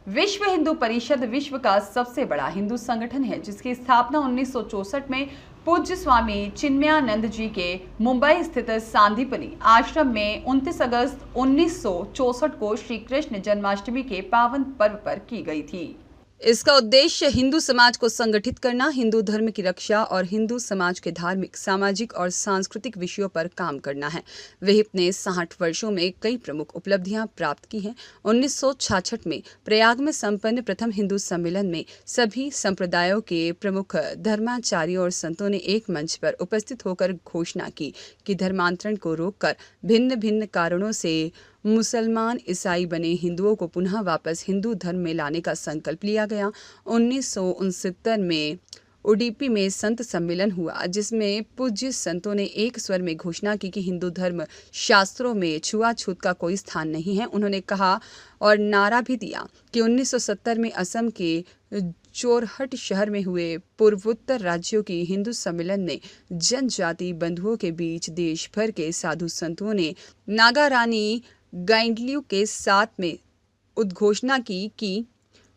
विश्व हिंदू परिषद विश्व का सबसे बड़ा हिंदू संगठन है, जिसकी स्थापना 1964 में पूज्य स्वामी चिन्मयानंद जी के मुंबई स्थित सांदीपनी आश्रम में 29 अगस्त 1964 को श्री कृष्ण जन्माष्टमी के पावन पर्व पर की गई थी। इसका उद्देश्य हिंदू समाज को संगठित करना, हिंदू धर्म की रक्षा और हिंदू समाज के धार्मिक, सामाजिक और सांस्कृतिक विषयों पर काम करना है। विहिप ने 60 वर्षों में कई प्रमुख उपलब्धियां प्राप्त की हैं। 1966 में प्रयाग में संपन्न प्रथम हिंदू सम्मेलन में सभी संप्रदायों के प्रमुख धर्माचार्यों और संतों ने एक मंच पर उपस्थित होकर घोषणा की कि धर्मांतरण को रोककर भिन्न भिन्न कारणों से मुसलमान ईसाई बने हिंदुओं को पुनः वापस हिंदू धर्म में लाने का संकल्प लिया गया। 1969 में उडुपी में संत सम्मेलन हुआ, जिसमें पूज्य संतों ने एक स्वर में घोषणा की कि हिंदू धर्म शास्त्रों में छुआछूत का कोई स्थान नहीं है। उन्होंने कहा और नारा भी दिया कि 1970 में असम के जोरहट शहर में हुए पूर्वोत्तर राज्यों की हिंदू सम्मेलन में जनजाति बंधुओं के बीच देश भर के साधु संतों ने नागा रानी गाइडलियू के साथ में उद्घोषणा की कि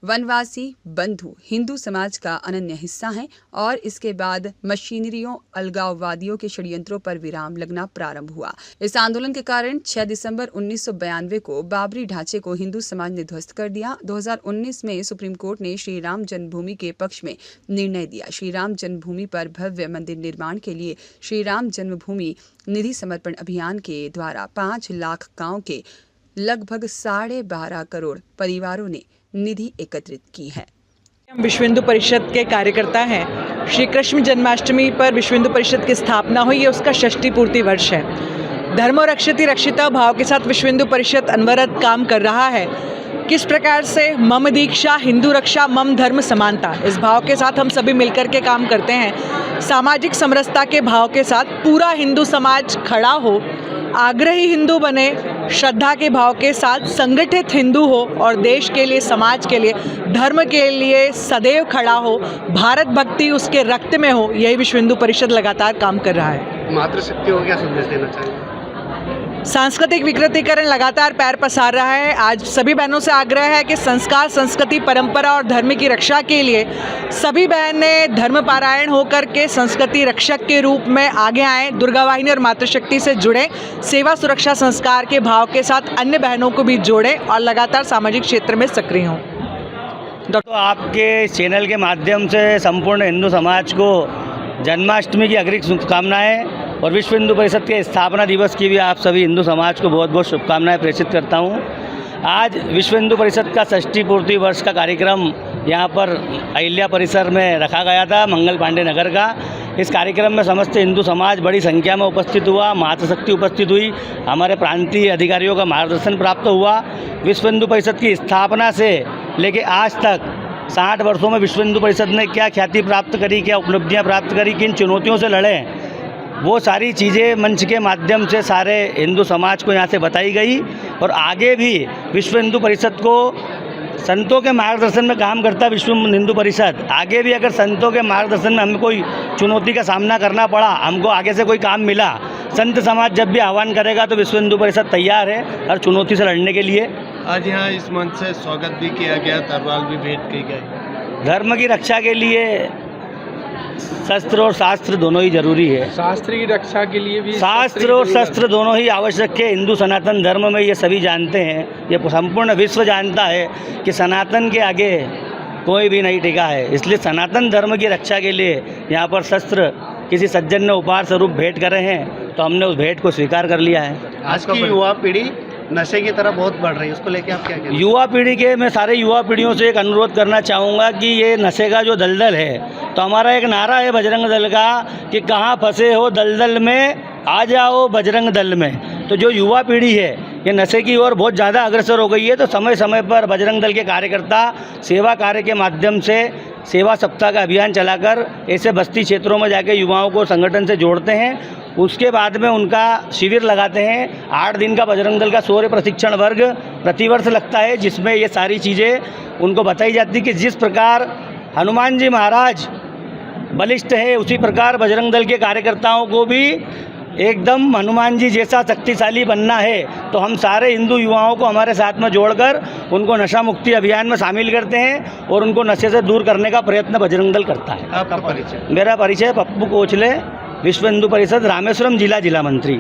वनवासी बंधु हिंदू समाज का अनन्य हिस्सा हैं और इसके बाद मशीनरियों, अलगाववादियों के षड्यंत्रों पर विराम लगना प्रारंभ हुआ। इस आंदोलन के कारण 6 दिसंबर 1992 को बाबरी ढांचे को हिंदू समाज ने ध्वस्त कर दिया। 2019 में सुप्रीम कोर्ट ने श्री राम जन्मभूमि के पक्ष में निर्णय दिया। श्री राम जन्मभूमि पर भव्य मंदिर निर्माण के लिए श्री राम जन्मभूमि निधि समर्पण अभियान के द्वारा 5 लाख गाँव के लगभग 12.5 करोड़ परिवारों ने निधि एकत्रित की है। हम विश्व हिंदू परिषद के कार्यकर्ता हैं। श्री कृष्ण जन्माष्टमी पर विश्व हिंदू परिषद की स्थापना हुई, ये उसका षष्ठी पूर्ति वर्ष है। धर्मो रक्षति रक्षिता भाव के साथ विश्व हिंदू परिषद अनवरत काम कर रहा है। किस प्रकार से मम दीक्षा हिंदू रक्षा मम धर्म समानता, इस भाव के साथ हम सभी मिलकर के काम करते हैं। सामाजिक समरसता के भाव के साथ पूरा हिंदू समाज खड़ा हो, आग्रही हिंदू बने, श्रद्धा के भाव के साथ संगठित हिंदू हो और देश के लिए, समाज के लिए, धर्म के लिए सदैव खड़ा हो, भारत भक्ति उसके रक्त में हो, यही विश्व हिंदू परिषद लगातार काम कर रहा है। मातृशक्ति को क्या संदेश देना चाहिए? सांस्कृतिक विकृतीकरण लगातार पैर पसार रहा है। आज सभी बहनों से आग्रह है कि संस्कार, संस्कृति, परंपरा और धर्म की रक्षा के लिए सभी बहनें धर्म पारायण होकर के संस्कृति रक्षक के रूप में आगे आएँ, दुर्गा वाहिनी और मातृशक्ति से जुड़ें, सेवा सुरक्षा संस्कार के भाव के साथ अन्य बहनों को भी जोड़ें और लगातार सामाजिक क्षेत्र में सक्रिय हों। तो आपके चैनल के माध्यम से संपूर्ण हिंदू समाज को जन्माष्टमी की अग्रिम शुभकामनाएं और विश्व हिंदू परिषद के स्थापना दिवस की भी आप सभी हिंदू समाज को बहुत बहुत शुभकामनाएं प्रेषित करता हूं। आज विश्व हिंदू परिषद का षष्ठी पूर्ति वर्ष का कार्यक्रम यहां पर अहिल्या परिसर में रखा गया था, मंगल पांडे नगर का। इस कार्यक्रम में समस्त हिंदू समाज बड़ी संख्या में उपस्थित हुआ, मातृशक्ति उपस्थित हुई, हमारे प्रांतीय अधिकारियों का मार्गदर्शन प्राप्त हुआ। विश्व हिंदू परिषद की स्थापना से लेके आज तक 60 वर्षों में विश्व हिंदू परिषद ने क्या ख्याति प्राप्त करी, क्या उपलब्धियां प्राप्त करी, किन चुनौतियों से लड़े, वो सारी चीज़ें मंच के माध्यम से सारे हिंदू समाज को यहाँ से बताई गई। और आगे भी विश्व हिंदू परिषद को संतों के मार्गदर्शन में काम करता विश्व हिंदू परिषद आगे भी अगर संतों के मार्गदर्शन में हमें कोई चुनौती का सामना करना पड़ा, हमको आगे से कोई काम मिला, संत समाज जब भी आह्वान करेगा तो विश्व हिंदू परिषद तैयार है हर चुनौती से लड़ने के लिए। आज यहाँ इस मंच से स्वागत भी किया गया, तलवार भी भेंट की गई। धर्म की रक्षा के लिए शस्त्र और शास्त्र दोनों ही जरूरी है। शास्त्र की रक्षा के लिए भी शास्त्र और शस्त्र दोनों ही आवश्यक है। हिंदू सनातन धर्म में ये सभी जानते हैं, ये स्वपूर्ण विश्व जानता है कि सनातन के आगे कोई भी नहीं टिका है। इसलिए सनातन धर्म की रक्षा के लिए यहाँ पर शस्त्र किसी सज्जन ने उपहार स्वरूप भेंट करे हैं, तो हमने उस भेंट को स्वीकार कर लिया है। आज की युवा पीढ़ी नशे की तरफ बहुत बढ़ रही है, उसको लेके आप क्या कहते हैं? युवा पीढ़ी के मैं सारे युवा पीढ़ियों से एक अनुरोध करना चाहूँगा कि ये नशे का जो दलदल है, तो हमारा एक नारा है बजरंग दल का कि कहाँ फंसे हो दलदल में, आ जाओ बजरंग दल में। तो जो युवा पीढ़ी है ये नशे की ओर बहुत ज़्यादा अग्रसर हो गई है, तो समय समय पर बजरंग दल के कार्यकर्ता सेवा कार्य के माध्यम से सेवा सप्ताह का अभियान चलाकर ऐसे बस्ती क्षेत्रों में जाके युवाओं को संगठन से जोड़ते हैं। उसके बाद में उनका शिविर लगाते हैं। 8 दिन का बजरंग दल का शौर्य प्रशिक्षण वर्ग प्रतिवर्ष लगता है, जिसमें ये सारी चीज़ें उनको बताई जाती कि जिस प्रकार हनुमान जी महाराज बलिष्ठ है, उसी प्रकार बजरंग दल के कार्यकर्ताओं को भी एकदम हनुमान जी जैसा शक्तिशाली बनना है तो हम सारे हिंदू युवाओं को हमारे साथ में जोड़कर उनको नशा मुक्ति अभियान में शामिल करते हैं और उनको नशे से दूर करने का प्रयत्न बजरंग दल करता है। आपका परिचय? मेरा परिचय पप्पू कोचले, विश्व हिंदू परिषद रामेश्वरम जिला मंत्री।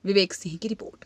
विवेक सिंह की रिपोर्ट।